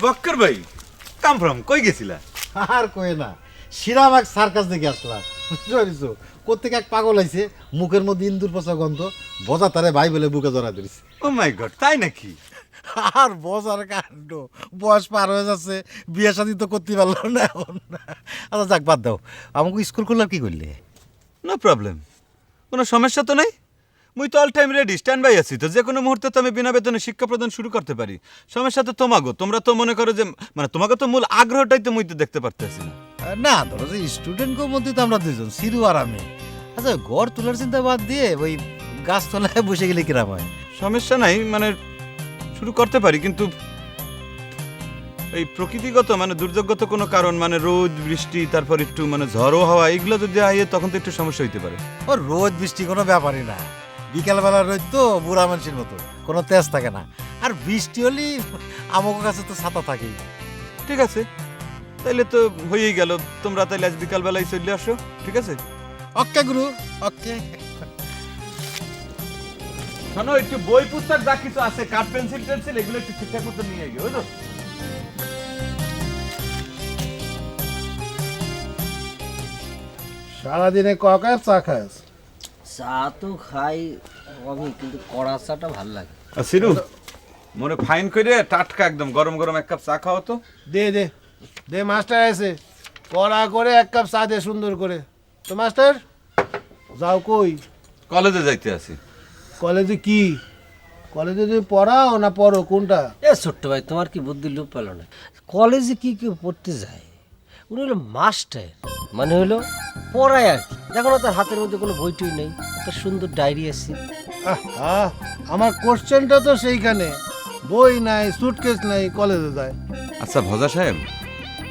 বক্কর ভাই come from কই গেছিলা? আর কয়ে না, শিরাবাগ সার্কাস দেখে আসলাম। বুঝতে পারিস কোথেকে এক পাগল আইছে, মুখের মধ্যে ইন্দুর পচা গন্ধ, বজা তারে ভাই বলে বুকে জড়া ধরেছে। ও মাই গড, তাই নাকি? আর বজার কাণ্ড, বয়স পার হয়ে যাচ্ছে, বিয়ে শাদী তো করতে পারলো না এখন। আচ্ছা যাক, বাদ দাও, আমাকে স্কুল খুললাম কি করলে? নো প্রবলেম, কোনো সমস্যা তো নাই। মুই তো all time ready, stand by আছি। তো যে কোনো মুহূর্তে তো আমি বিনা বেতনে শিক্ষা প্রদান শুরু করতে পারি। সমস্যা তো তোমাগো, তোমরা তো মনে করো যে মানে তোমাকে তো মূল আগ্রহটাই তো মুই তো দেখতে পারতেছি না। না ধরো যে স্টুডেন্টকের মধ্যে তো আমরা দুজন, সিরু আর আমি। আচ্ছা ঘর তোলার চিন্তা বাদ দিয়ে ওই গাছতলায় বসে গেলে কিরাম হয়? সমস্যা নাই, মানে শুরু করতে পারি, কিন্তু এই প্রকৃতিগত মানে দুর্যোগগত কোনো কারণ, মানে রোদ বৃষ্টি, তারপর একটু মানে ঝড়ো হাওয়া, এগুলো যদি আইয়ে তখন তো একটু সমস্যা হইতে পারে। ও রোদ বৃষ্টি কোনো ব্যাপারই না, বিকালবেলা রোদ তো বুড়া মানুষের মতো, কোনো তেজ থাকে না। আর বৃষ্টি হলেই আমার কাছে তো ছাতা থাকেই। ঠিক আছে, তাইলে তো হয়েই গেল। তোমরা তাইলে আজ বিকালবেলায় চলে আসো, ঠিক আছে? ওকে গুরু, ওকে। শোনো, একটু বই পুস্তক যা কিছু আছে, কাঠ পেন্সিল টেন্সিল, এগুলো একটু ঠিকঠাক মতো নিয়ে গিয়ে, বুঝলো? সারাদিনে ক কাপ চা খাস? চা তো খাই আমি, কিন্তু কড়া চাটা ভাল লাগে। সিরু, মনে ফাইন করে টাটকা একদম গরম গরম এক কাপ চা খাও তো। দে দে দে, মাস্টার আছে, কড়া করে এক কাপ চা দে সুন্দর করে। তো মাস্টার যাও কই? কলেজে যাইতে আছি। কলেজে কি? কলেজে তুমি পড়াও না পড়ো, কোনটা? এ ছোট্ট ভাই, তোমার কি বুদ্ধি লোপ পেল না? কলেজে কি কেউ পড়তে যায়? উনি হলো মাস্টার, মানে হলো পড়ায় আর কি। দেখো না, তার হাতের মধ্যে কোনো বইটই নেই, একটা সুন্দর ডায়েরি আছে। আহা, আমার কোশ্চেনটা তো সেইখানে, বই নাই, সুটকেস নাই, কলেজে যায়। আচ্ছা ভজা সাহেব,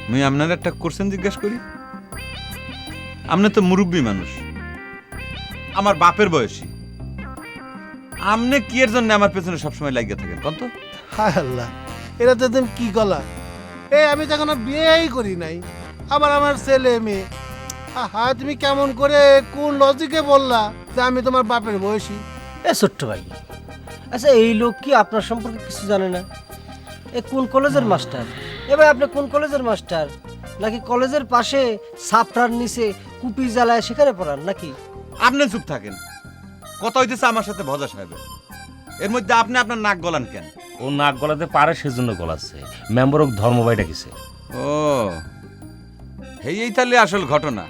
মুই আপনার একটা কোশ্চেন জিজ্ঞেস করি। আপনি তো মুরব্বী মানুষ, আমার বাপের বয়সী, আপনি কি এর জন্য আমার পেছনে সবসময় লাগিয়ে থাকেন কোন তো? হায় আল্লাহ, এটা তো তুমি কি কলা! এই আমি তো এখনো বিয়েই করি নাই, আবার আমার ছেলে মেয়ে। আহা, তুমি কেমন করে কোন লজিকে বললা যে আমি তোমার বাপের বয়সী? এ ছোট্ট ভাই, আচ্ছা এই লোক কি আপনার সম্পর্কে কিছু জানে না? এ কোন কলেজের মাস্টার? এবার আপনি কোন কলেজের মাস্টার? নাকি কলেজের পাশে ছাপড়ার নিচে কুপি জ্বালায় সেখানে পড়ান নাকি? আপনি চুপ থাকেন, কথা হইতেছে আমার সাথে ভজা সাহেবের। এর মধ্যে আপনি আপনার নাক গলান কেন? ও নাক গলাতে পারে সেজন্য গলাচ্ছে। Member okay ধর্মভাই ডাকিছে। ও এই তাহলে আসল ঘটনা।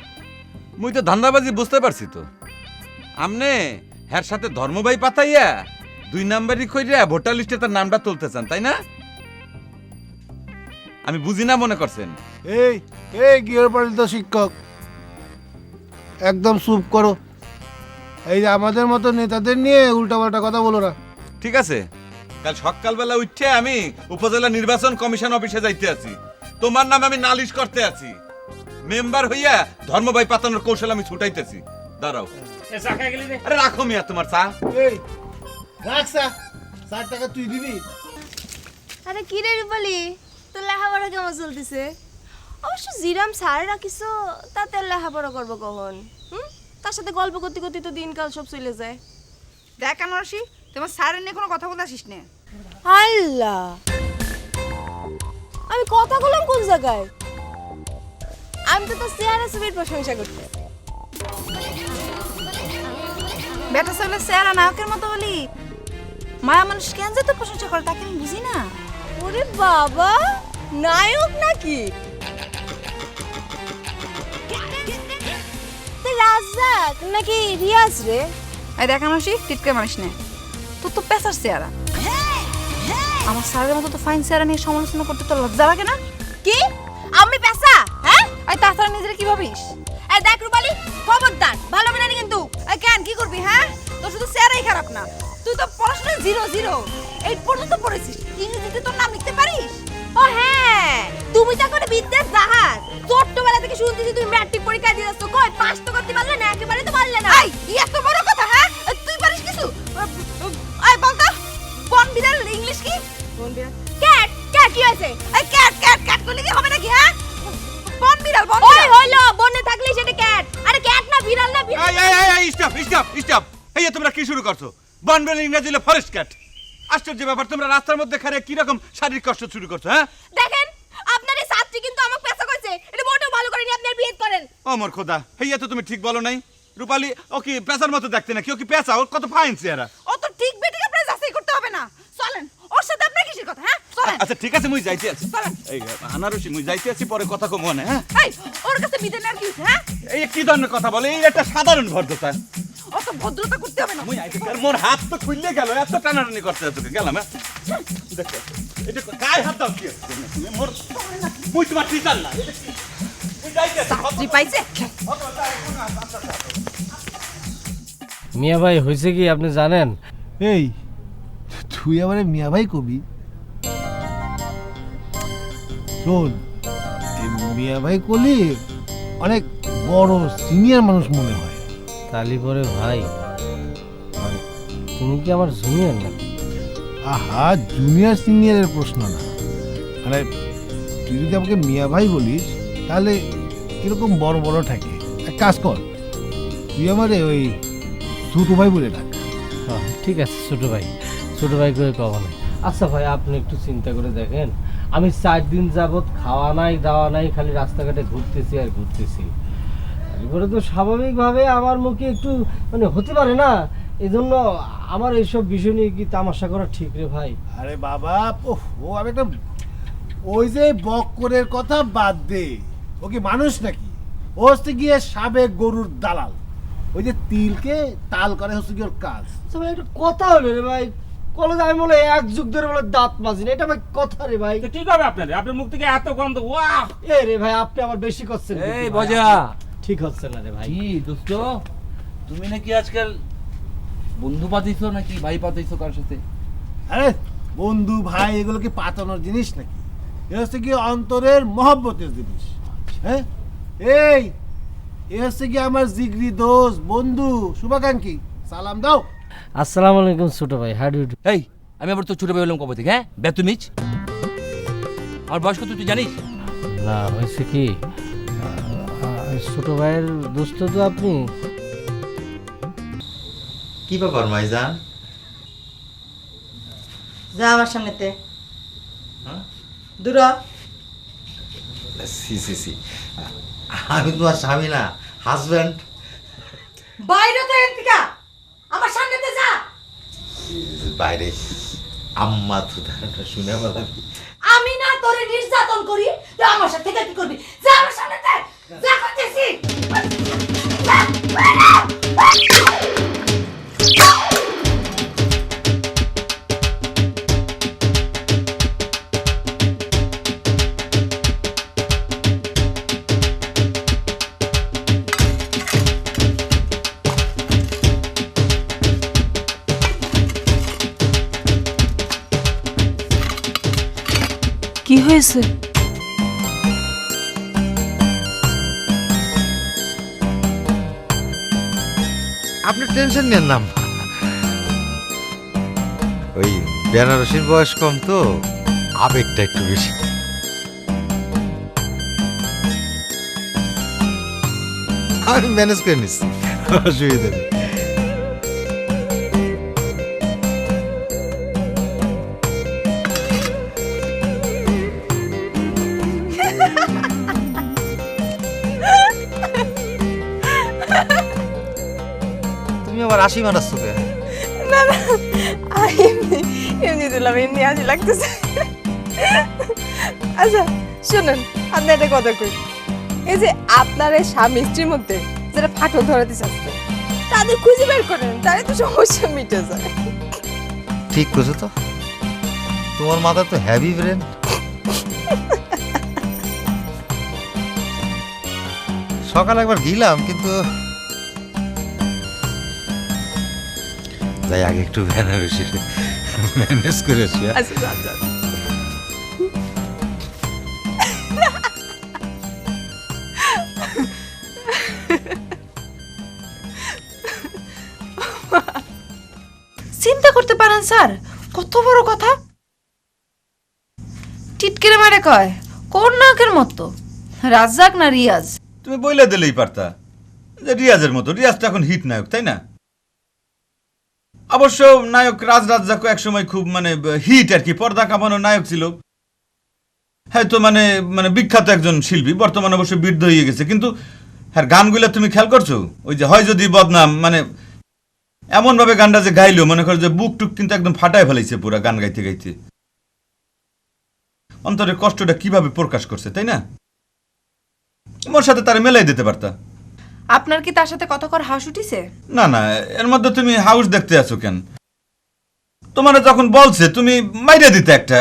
মুই তো ধান্দাবাজি বুঝতে পারছি। তো আমনে হ্যার সাথে ধর্মভাই পাতাইয়া 2 নাম্বারই কইরা ভোটার লিস্টে তার নামটা তুলতে চান, তাই না? আমি বুঝি না মনে করছেন? এই এই গৃহপালিত শিক্ষক, একদম চুপ করো। এই যে আমাদের মতো নেতাদের নিয়ে উল্টাপাল্টা কথা বলো না। ঠিক আছে, কাল সকালবেলা উঠে আমি উপজেলা নির্বাচন কমিশন অফিসে যাইতে আছি। তোমার নামে আমি নালিশ করতে আছি। মেম্বার হইয়া ধর্মভাই পাতানোর কৌশল আমি ছুটাইতেছি। দাঁড়াও। আরে রাখো মিয়া তোমার চা। এই রাখছা, 4 টাকা তুই দিবি? আরে কি রে রূপালি, তোর লেখাপড়া কেমন চলতেছে? অবশ্য জিরাম স্যার রাখিস, তাতে লেখাপড়া করবো কখন? তার সাথে গল্প করতে করতে তো দিনকাল সব চলে যায়। দেখ আনারসি, তোমার স্যারের নিয়ে কোনো কথা বলে আসিস না। আল্লাহ, আমি কথা বললাম কোন জায়গায়? আমি তো তোর চেহারা ছবির প্রশংসা করতে। বেটা ছেলে চেহারা নায়কের মতো বলি, মায়া মানুষ কেন যে তোর প্রশংসা করে তাকে আমি বুঝি না। ওরে বাবা, নায়ক নাকি? রাজ্জাক নাকি রিয়াজ রে? এই দেখ আনারসি, টিটকে মানিস না, তোর তো পেশার চেহারা। আমার স্যারের মতো তো ফাইন চেহারা নিয়ে সমালোচনা করতে তোর লজ্জা লাগে না? কি আমি পেশা? হ্যাঁ, এই তাছাড়া নিজের কি ভাবিস? এই দেখ রূপালি, খবরদার, ভালো হবে না কিন্তু। এই কেন কি করবি? হ্যাঁ, তোর শুধু চেহারাই খারাপ না, তুই তো পড়াশোনায় 0 8 পর্যন্ত পড়েছিস। ইংরেজিতে তোর নাম লিখতে পারিস? ও হ্যাঁ, তুমি তো করে বিদ্যার জাহাজ। ছোট্টবেলা থেকে শুনতেছি তুমি ম্যাট্রিক পরীক্ষা দিয়েছো, কই পাস তো করতে পারলে না? একেবারে তো পারলে না। এই এত বড় কথা? হ্যাঁ, তুই পারিস কিছু? এই বল তো, বন বিড়াল ইংলিশ কি? বন বিড়াল, ক্যাট। ক্যাট কি হয়েছে? এই ক্যাট ক্যাট ক্যাট করলে কি হবে নাকি? হ্যাঁ, বন বিড়াল বন ওই বিড়াল। হইলো, বনে থাকলেই সেটা ক্যাট। আরে ক্যাট না বিড়াল না বিড়াল। এই স্টপ স্টপ স্টপ। এই তোমরা কি শুরু করছো? বনবেল ইংরেজি হলো ফরেস্ট ক্যাট। আশ্চর্য ব্যাপার, তোমরা রাস্তার মধ্যে খারে কি রকম শারীরিক কষ্ট শুরু করছো? হ্যাঁ দেখেন করেন। ও মোর খোদা, হেইয়া তো তুমি ঠিক বলো নাই। রূপালী ও কি পেঁচার মতো দেখতে নাকি? ও কি পেঁচা? ওর কত ফাইন চেহারা। ও তো ঠিক বেটিকে আপনার যাচাই করতে হবে না। চলেন, ওর সাথে আপনার কিসের কথা? হ্যাঁ, চলেন। আচ্ছা ঠিক আছে, মুই যাইতে আছি। এই আনারসি, মুই যাইতে আছি, পরে কথা কম মনে। হ্যাঁ, এই, ওর কাছে বিদেন আর কি হইছে? হ্যাঁ, এই কি ধরনের কথা বলে? এই একটা সাধারণ ভদ্রতা। অত ভদ্রতা করতে হবে না। মুই আইতে আর মোর হাত তো খুললে গেল, এত টানাটানি করতে তোকে গেলাম। হ্যাঁ, দেখো এটা গায়ে হাত দাও কি আছে? তুমি মোর মুই তোমার টিচার না। এটা কি? মুই যাইতে আছি। চাকরি পাইছে। মিয়া ভাই হয়েছে কি আপনি জানেন? এই তুই আমারে মিয়া ভাই কবি? শোন, এই মিয়া ভাই কলি অনেক বড় সিনিয়র মানুষ মনে হয়। তালি পরে ভাই, মানে তুমি কি আমার জুনিয়র নাকি? আহা, জুনিয়র সিনিয়রের প্রশ্ন না, মানে তুই যদি আমাকে মিয়া ভাই বলিস তাহলে কিরকম বড় বড় থাকে। এক কাজ কর, তুই আমারে ওই ছোট ভাই বলে ডাক। হ্যাঁ, ঠিক আছে ছোট ভাই, ছোট ভাই করে কবা নাই। আচ্ছা ভাই, আপনি একটু চিন্তা করে দেখেন, আমি 4 দিন যাবত খাওয়া নাই দাওয়া নাই, খালি রাস্তাঘাটে ঘুরতেছি আর ঘুরতেছি। এবারে তো স্বাভাবিকভাবে আমার মুখে একটু মানে হতে পারে না, এই জন্য আমার এইসব বিষয় নিয়ে কি তামাশা করা ঠিক রে ভাই? আরে বাবা, ও আমি একটা, ওই যে বক্করের কথা বাদ দে, ও কি মানুষ নাকি? ও হচ্ছে গিয়ে সাবেক গরুর দালাল। ওই যে তিলকে তাল করে হচ্ছে কি ওর কাজ। আচ্ছা ভাই, এটা কথা হলো রে ভাই, কলেজে আমি বলে 1 যুগ ধরে বলে দাঁত মাজি না, এটা ভাই কথা রে ভাই? তো ঠিক হবে আপনার মুখ থেকে এত গন্ধ, ওয়াহ! এ রে ভাই, আপনি আমার বেশি করছেন। এই বজা, ঠিক হচ্ছে না রে ভাই। কি দোস্ত, তুমি নাকি আজকাল বন্ধু পাতিছো নাকি ভাই পাতিছো কার সাথে? আরে বন্ধু ভাই এগুলো কি পাতানোর জিনিস নাকি? এ হচ্ছে কি অন্তরের মহব্বতের জিনিস। হ্যাঁ, এই এ হচ্ছে কি আমার জিগরি দোস্ত, বন্ধু, শুভাকাঙ্ক্ষী, সালাম দাও। আসসালামু আলাইকুম ছোট ভাই, হাউ ডু ইউ ডু? এই, আমি আবার তো ছোট ভাই হলাম কবে থেকে? হ্যাঁ, বেতুমিজ। আমার বয়স কত তুই জানিস? না, হয়েছে কি, ছোট ভাইয়ের দোস্ত তো আপনি। কি ব্যাপার মাইজান? যা আমার সামনেতে। দূর হ। সি সি সি, আমি তোমার স্বামী না, হাজব্যান্ড। বাইরে তো এদিকে আমার সামনেতে যা। বাইরে আম্মা তো শুনে আমার আমি না তোরে নির্যাতন করি, তুই আমার সাথে থেকে কি করবি? যা আমার সামনেতে, যা করতেছি। কি হয়েছে? আপনি টেনশন নেন না আম্মা। ওই বেনারসির বয়স কম তো, আবেগটা একটু বেশি। আমি ম্যানেজ করে নিচ্ছি, অসুবিধা নেই। তুমি আবার হাসি মারাচ্ছ কে? না না, এমনি এমনি দিলাম, এমনি হাসি লাগতেছে। আচ্ছা শুনুন, আপনার একটা কথা কই, এই যে আপনার এই স্বামী স্ত্রীর মধ্যে যারা ফাটল ধরাতে চাচ্ছে, তাদের খুঁজে বের করেন, তাহলে তো সমস্যা মিটে যায়। ঠিক করছো তো, তোমার মাথা তো হ্যাভি ব্রেন। সকালে একবার গিলাম, কিন্তু তাই আগে একটু বেনারসি ম্যানেজ করেছি। আচ্ছা আচ্ছা, চিন্তা করতে পারেন স্যার, কত বড় কথা। টিটকেরে মারে কয় কোন নায়কের মতো, রাজ্জাক না রিয়াজ? তুমি বইলে দিলেই পারতা যে রিয়াজের মতো। রিয়াজ তো এখন হিট নায়ক, তাই না? অবশ্য নায়ক রাজ রাজ্জাকও একসময় খুব মানে হিট আর কি, পর্দা কাঁপানো নায়ক ছিল। হ্যাঁ তো মানে মানে বিখ্যাত একজন শিল্পী, বর্তমানে অবশ্য বৃদ্ধ হয়ে গেছে, কিন্তু হ্যাঁ গানগুলো তুমি খেয়াল করছো? ওই যে হয় যদি বদনাম, মানে এমন ভাবে গানটা যে গাইলো, মনে করো যে বুক টুক কিন্তু একদম ফাটায় ফেলাইছে পুরা গান গাইতে গাইতে। অন্তরের কষ্টটা কিভাবে প্রকাশ করছে, তাই না? মোর সাথে তার মেলাই দিতে পারতা। আপনার কি তার সাথে কথা কর হাস উঠিছে? না না, এর মধ্যে তুমি হাউস দেখতে আছো কেন? তোমার যখন বলছে তুমি মাইরে দিতে একটা।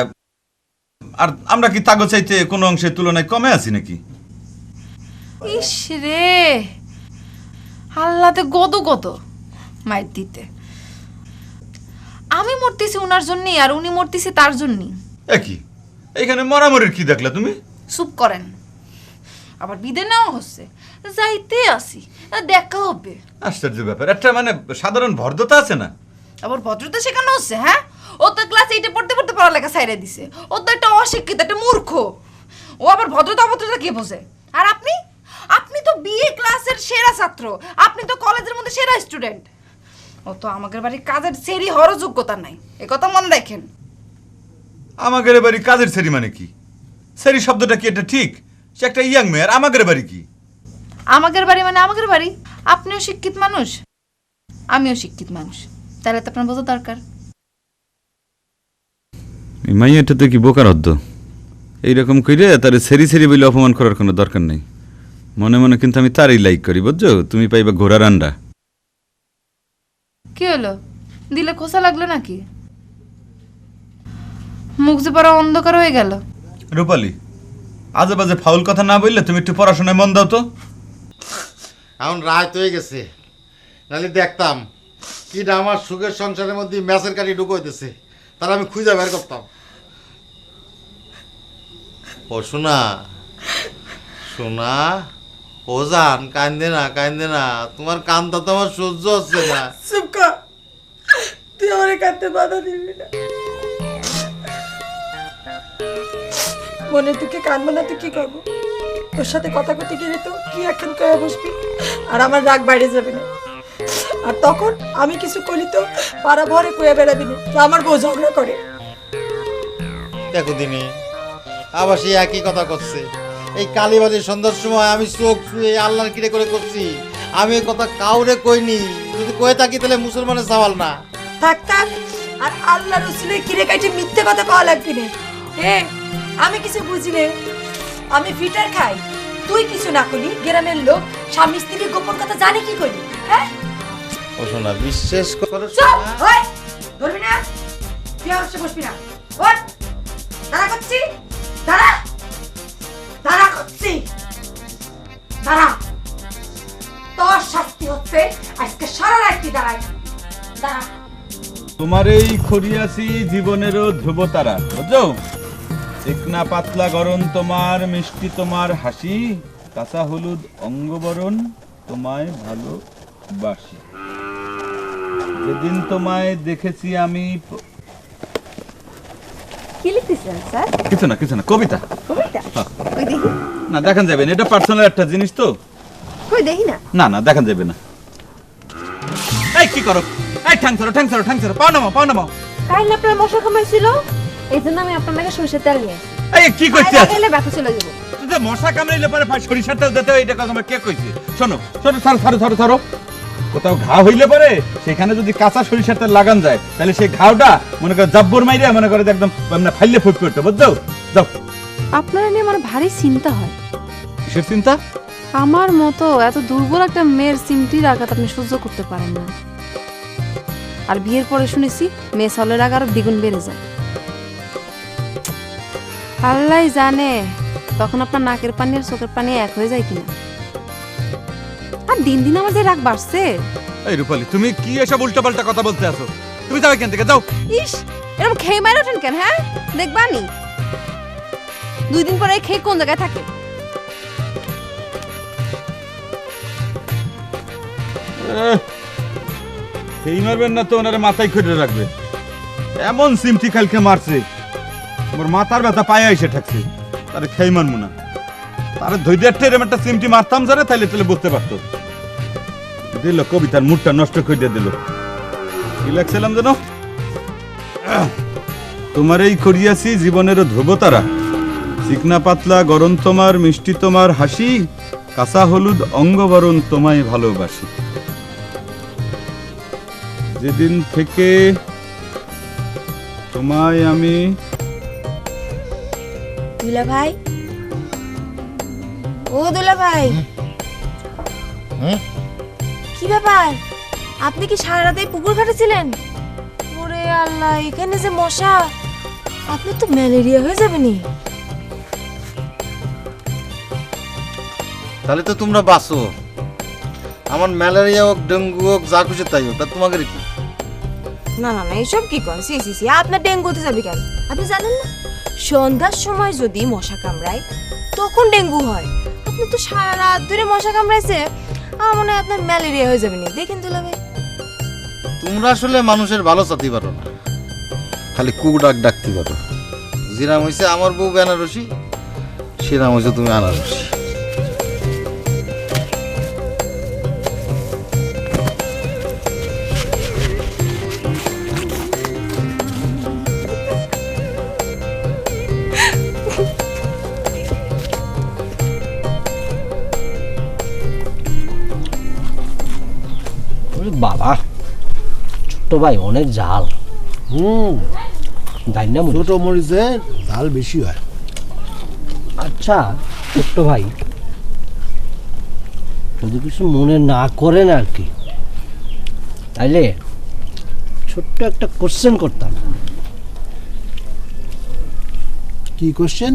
আর আমরা কি তাগো চাইতে কোনো অংশের তুলনায় কমে আছি নাকি? ইস রে, আল্লাহতে গদ গদ মাইর দিতে। আমি মরতেছি ওনার জন্যই, আর উনি মরতেছে তার জন্যই। একই, এইখানে মরামরির কি দেখলা তুমি? চুপ করেন। আবার বিদে নেওয়া হচ্ছে, যাইতে আসি, দেখা হবে। আশ্চর্য ব্যাপার, একটা মানে সাধারণ ভদ্রতা আছে না? আবার ভদ্রতা শেখানো হচ্ছে? হ্যাঁ, ও তো ক্লাস 8 পড়তে পড়তে পড়ালেখা ছাইড়া দিছে। ও তো একটা অশিক্ষিত, একটা মূর্খ। ও আবার ভদ্রতা অভদ্রতা কি বোঝে? আর আপনি আপনি তো বিএ ক্লাসের সেরা ছাত্র, আপনি তো কলেজের মধ্যে সেরা স্টুডেন্ট। ও তো আমাদের বাড়ির কাজের সেরি হওয়ার যোগ্যতা নাই, এ কথা মনে রাখেন। আমাদের বাড়ি কাজের সেরি মানে কি? সেরি শব্দটা কি এটা ঠিক? সে একটা ইয়াং মেয়ে, আর আমাদের বাড়ি কি? আমাদের বাড়ি মানে আমাদের বাড়ি। আপনিও শিক্ষিত মানুষ, আমিও শিক্ষিত মানুষ, তাহলে তো আপনার বোঝা দরকার। মাইয়াটাতে কি বোকার হদ্দ? এইরকম কইরে তার সেরি সেরি বলে অপমান করার কোনো দরকার নেই। মনে মনে কিন্তু আমি তারই লাইক করি, বুঝছো? তুমি পাইবা ঘোড়ার আন্ডা। কি হলো, দিলে খোসা লাগলো নাকি? মুখ যে পড়া অন্ধকার হয়ে গেল। রূপালী, আজে বাজে ফাউল কথা না বললে তুমি একটু পড়াশোনায় মন দাও তো। এখন রাত হয়ে গেছে, নাহলে দেখতাম কি আমার সুখের সংসারের মধ্যে ম্যাচের কাটি ঢুকোইতেছে, তারা আমি খুঁজে বের করতাম। ও শোনা শোনা, ও জান কান্দে না কান্দে না, তোমার কান্দা তো আমার সহ্য হচ্ছে না। তুই আমার কাঁদতে বাধা দিবি না। মনের দুঃখে কানবো না তো কি করবো? তোর সাথে কথা করতে গেলে তো কি এখন করে বসবি, আর আমার রাগ বাইরে যাবে না। আর তখন আমি কিছু করি তো পাড়া ভরে কয়ে বেড়াবি না যে আমার বউ ঝগড়া করে। দেখো দিনে আবার সেই একই কথা করছে। এই কালীবাড়ির সন্ধ্যার সময় আমি চোখ ছুঁয়ে আল্লাহর কিরে করে করছি, আমি এই কথা কাউরে কইনি। যদি কয়ে থাকি তাহলে মুসলমানের সওয়াল না। থাক থাক, আর আল্লাহ রসুলের কিরে কাটে মিথ্যে কথা কওয়া লাগবে না। আমি কিছু বুঝি নে, আমি ফিটার খাই, তুই কিছু না করলি। গ্রামের লোক স্বামী স্ত্রীর গোপন কথা জানে কি করি? হ্যাঁ ও শোনা, বিশ্বাস করো চুপ হই, ধরবি না, তুই অবশ্য বসবি না। ওঠ, দাঁড়া করছি, দাঁড়া দাঁড়া করছি, দাঁড়া। তোর শাস্তি হচ্ছে আজকে সারা রাত্রি দাঁড়াই, দাঁড়া। তোমার এই খড়িয়াছি জীবনেরও ধ্রুবতারা, বুঝছো? চিকনা পাতলা গরম তোমার, মিষ্টি তোমার হাসি, কাঁচা হলুদ অঙ্গবরণ, তোমায় ভালোবাসি। যেদিন তোমায় দেখেছি আমি। কি লিখতেছেন স্যার? কিছু না কবিতা। কবিতা? কই দেখি। না দেখান যাবে না, এটা পার্সোনাল একটা জিনিস তো। কই দেখি না। না না দেখান যাবে না। এই কি করো? এই ঠ্যাং ছাড়ো, পাও নামাও। কাল আপনার মশা কামড়াইছিল, এই জন্য আমি আপনার মেয়েকে সরিষার তেল নিয়ে আসি। এই কি কইতে আছ? খেলে ব্যথা চলে যাবো। তুই যে মশা কামড়াইলে পরে সরিষার তেল দিতে হয়, এটা কথা কে কইছে? শোনো ছাড়ো। কোথাও ঘা হইলে পরে সেখানে যদি কাঁচা সরিষার তেল লাগান যায়, তাহলে সেই ঘাওটা মনে করে জাব্বর মাইরে মনে করে যে একদম ফাইলে ফুট করতে, বুঝছো? যাও। আপনারা নিয়ে আমার ভারী চিন্তা হয়। কিসের চিন্তা? আমার মতো এত দুর্বল একটা মেয়ের চিমটির আঘাত আপনি সহ্য করতে পারেন না। আর বিয়ের পরে শুনেছি মেয়ে চলের আঘাত আরো দ্বিগুণ বেড়ে যায়। আল্লাহ জানে তখন আপনার নাকের পানি আর চোখের পানি এক হয়ে যায় কিনা। আর দিন দিন আমার যে রাগ বাড়ছে। এই রূপালী, তুমি কি এসব উল্টাপাল্টা কথা বলতে আছো? তুমি যাও এখান থেকে, যাও। ইস, এরকম খেয়ে মারে ওঠেন কেন? হ্যাঁ, দেখবানি 2 দিন পরে খেয়ে কোন জায়গায় থাকে। এই মারবেন না তো ওনারে মাথায় খুঁড়ে রাখবে। এমন সিমটি কালকে মারছে, ওর মাথার ব্যথা পায়ে এসে ঠাকছে। তারে খেয়ে মানবো না, তারে ধৈর্য এরম একটা সিমটি মারতাম যারে, তাইলে বুঝতে পারতো। দিল কবিতার মুডটা নষ্ট করে দিল। কি লাগছিলাম যেন? তোমার এই করিয়াছি জীবনেরও ধ্রুবতারা, চিকনা পাতলা গরম তোমার, মিষ্টি তোমার হাসি, কাঁচা হলুদ অঙ্গবরণ তোমায় ভালোবাসি। যেদিন থেকে তোমায় আমি দুলা ভাই, ও দুলা ভাই, কি ব্যাপার? আপনি কি সারা রাতে পুকুর ঘাটে ছিলেন? ওরে আল্লাহ, এখানে যে মশা, আপনি তো ম্যালেরিয়া হয়ে যাবেনি। তাহলে তো তোমরা বাঁচো। আমার ম্যালেরিয়া হোক, ডেঙ্গু হোক, যা খুশি তাই হোক, তা তোমাকে কি? না না না, এসব কি করেন? সি সি সি, আপনার ডেঙ্গু হতে যাবে কেন? আপনি জানেন না, সন্ধ্যার সময় যদি মশা কামড়ায় তখন ডেঙ্গু হয়। আপনি তো সারা রাত ধরে মশা কামড়াইছে, আমার মনে হয় আপনার ম্যালেরিয়া হয়ে যাবে না। দেখেন দুলা ভাই, তোমরা আসলে মানুষের ভালো চাতে পারো না, খালি কুক ডাকতে পারো। যেরাম হয়েছে আমার বউ বেনারসি, সেরাম হয়েছে তুমি আনারসি। বাবা, ছোট্ট ভাই অনেক ঝাল। তাই না? ছোট মরিচের ঝাল বেশি হয়। আচ্ছা ছোট্ট ভাই, যদি কিছু মনে না করেন আর কি, তাইলে ছোট্ট একটা কোশ্চেন করতাম। কি কোশ্চেন?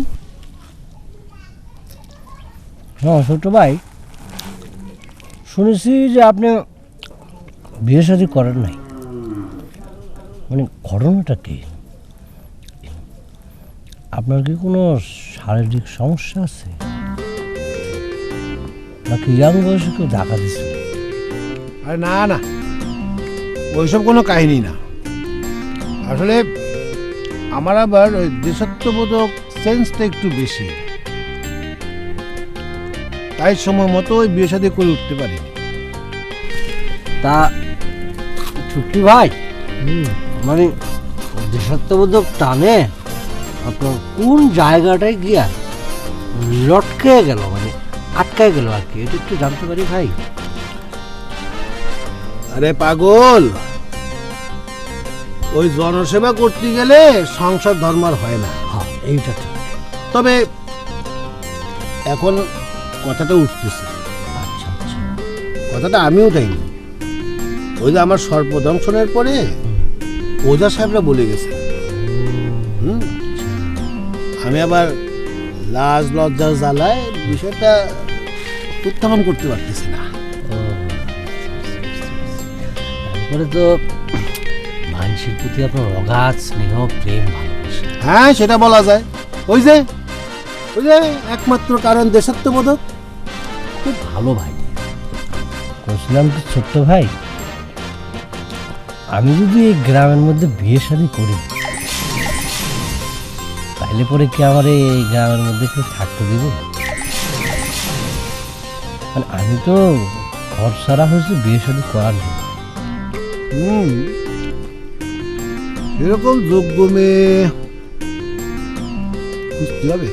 হ্যাঁ ছোট্ট ভাই, শুনেছি যে আপনি বিয়ে শাদী করেন নাই, মানে ঘটনাটা কি? আপনার কি কোনো শারীরিক সমস্যা আছে, নাকি ইয়াং বয়সে কেউ ধাক্কা দিচ্ছে? আরে না না, ওইসব কোনো কাহিনী না। আসলে আমার আবার ওই দেশাত্মবোধক সেন্সটা একটু বেশি, তাই সময় মতো ওই বিয়ে শাদী করে উঠতে পারিনি। তা ছুটি ভাই, মানে দেশাত্মবোধক টানে আপনার কোন জায়গাটায় গিয়া লটকে গেল, মানে আটকায় গেল আর কি, এটা একটু জানতে পারি ভাই? আরে পাগল, ওই জনসেবা করতে গেলে সংসার ধর্ম আর হয় না। হ্যাঁ এইটা ঠিক। তবে এখন কথাটা উঠতেছে। আচ্ছা আচ্ছা, কথাটা আমি উঠাইনি, ওই যে আমার সর্পদংশনের পরে ওঝা সাহেবরা বলে গেছে। আমি আবার লাজ লজ্জার জ্বালায় বিষয়টা উত্থাপন করতে পারতেছি না। তারপরে তো মানুষের প্রতি আপনার অগাধ স্নেহ, প্রেম, ভালোবাসা। হ্যাঁ সেটা বলা যায়। ওই যে একমাত্র কারণ দেশাত্মবোধক। খুব ভালো ভাই। বলছিলাম কি ছোট্ট ভাই, আমি যদি এই গ্রামের মধ্যে বিয়ে শাদী করি, তাহলে পরে কি আমার এই গ্রামের মধ্যে কেউ থাকতে দিব? মানে আমি তো ঘর সারা হয়েছে বিয়ে শাদী করার জন্য। এরকম যোগ্য মেয়ে খুঁজতে হবে।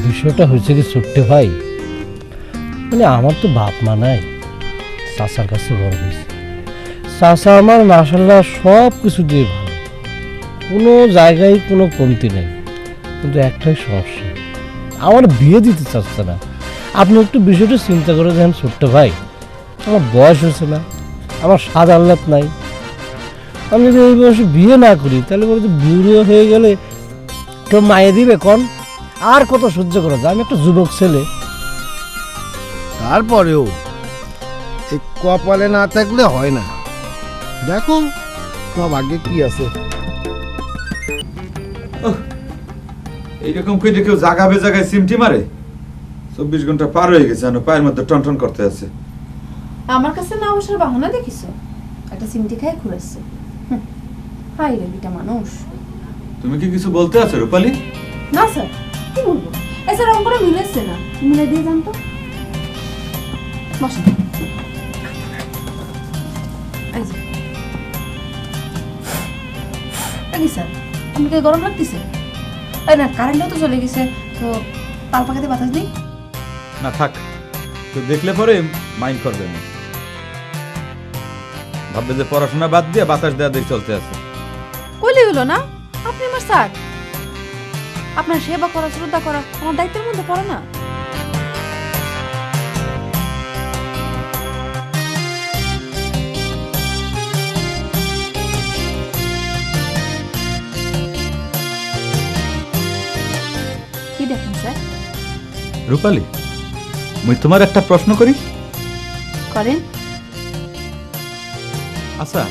বিষয়টা হয়েছে কি ছোট্ট ভাই, মানে আমার তো বাপ মা নাই, চাচার কাছে বড় হয়েছে। চাচা আমার মাশাআল্লাহ সব কিছু দিয়ে ভালো, কোনো জায়গায় কোনো কমতি নেই, কিন্তু একটাই সমস্যা, আমার বিয়ে দিতে চাচ্ছে না। আপনি একটু বিষয়টা চিন্তা করে দেখেন ছোট্ট ভাই, আমার বয়স হয়েছে না, আমার স্বাদ আহ্লাদ নাই। আমি যদি এই বয়সে বিয়ে না করি, তাহলে বলে তো বুড়ো হয়ে গেলে কেউ মায়ে দিবে কোন? আর কত সহ্য করা যায়? আমি একটা যুবক ছেলে। তারপরেও এই কপালে না থাকলে হয় না। দেখো তোমার ভাগ্যে কি আছে। এইরকম করে কেউ জাগাবে জায়গায় সিমটি মারে? 24 ঘন্টা পার হয়ে গেছে, পায়ের মধ্যে টনটন করতে আছে। আমার কাছে না অবসর বাহানা দেখিছো, একটা সিমটি খাই ঘুরেছে। হাই রে বিটা মানুষ। তুমি কি কিছু বলতে আছো রূপালী? না স্যার, কি বলবো, এসে রং করে মিলেছে না, মিলে দিয়ে যান তো। বসো। এই স্যার, আপনাকে গরম লাগতেছে? এই না কারেন্টও তো চলে গেছে, তো তাল পাখাতে বাতাস দিই। না থাক, তো দেখলে পরে মাইন্ড করবে না, ভাববে যে পড়াশোনা বাদ দিয়ে বাতাস দেওয়া দিয়ে চলতে আছে। কইলে হলো না, আপনি আমার স্যার, আপনার সেবা করা শ্রদ্ধা করা আমার দায়িত্বের মধ্যে পড়ে না? কি দেখেন স্যার? রূপালী, মুই তোমার একটা প্রশ্ন করি। করেন। আচ্ছা,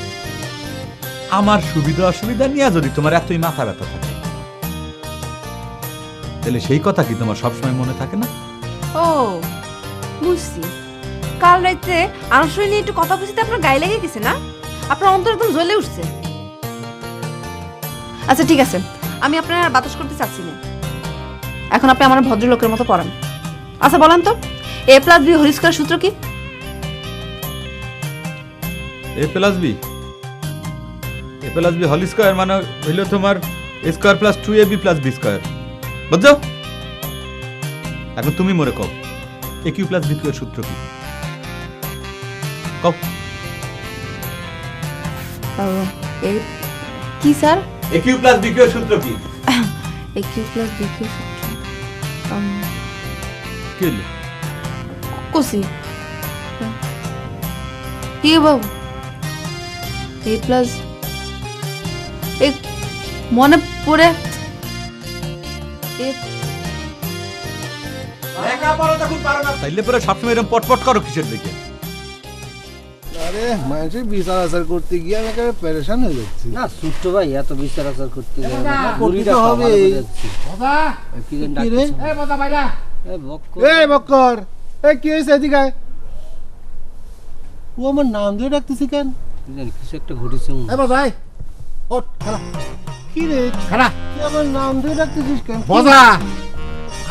আমার সুবিধা অসুবিধা নিয়ে যদি তোমার এতই মাথা ব্যথা থাকে, তাহলে সেই কথা কি তোমার সবসময় মনে থাকে না? ও বুঝছি, কাল রাতে আনসই নিয়ে একটু কথা বুঝতে আপনার গায়ে লেগে গেছে না? আপনার অন্তর একদম জ্বলে উঠছে। আচ্ছা ঠিক আছে, আমি আপনার আর বাতাস করতে চাচ্ছি না, এখন আপনি আমার ভদ্রলোকের মতো পড়ান। আচ্ছা বলেন তো, a+b হোল স্কয়ার সূত্র কি? a+b হোল স্কয়ার মানে হইল তোমার a square plus 2ab plus b square, বুঝছো? এখন তুমি মরে কও aq প্লাস bq এর সূত্র কি? কও। কি স্যার? aq প্লাস bq এর সূত্র কি? aq প্লাস bq এর সূত্র কি হলো? কোসি কি বাবু? a প্লাস এক মনে পড়ে তাইলে পরে সবসময় এরকম পটপট করো কিসের দিকে? আরে মানুষের বিচার আচার করতে গিয়ে আমি একেবারে পেরেশান হয়ে যাচ্ছি। না ছোট্ট ভাই, এত বিচার আচার করতে গেলে না, করতে বুড়িটা তো খাওয়া হবেই। হয়ে যাচ্ছে। কি যেন কি রে? ডাকতেছে। বক্কর। এই বক্কর, এই কি হয়েছে এদিকে আয়। ও আমার নাম ধরে ডাকতেছি কেন? কি জানি কিছু একটা ঘটেছে মনে হয়। এই বাজাই ওঠ খালা। কি রে খালা, তুই আমার নাম ধরে ডাকতেছিস কেন? বজা,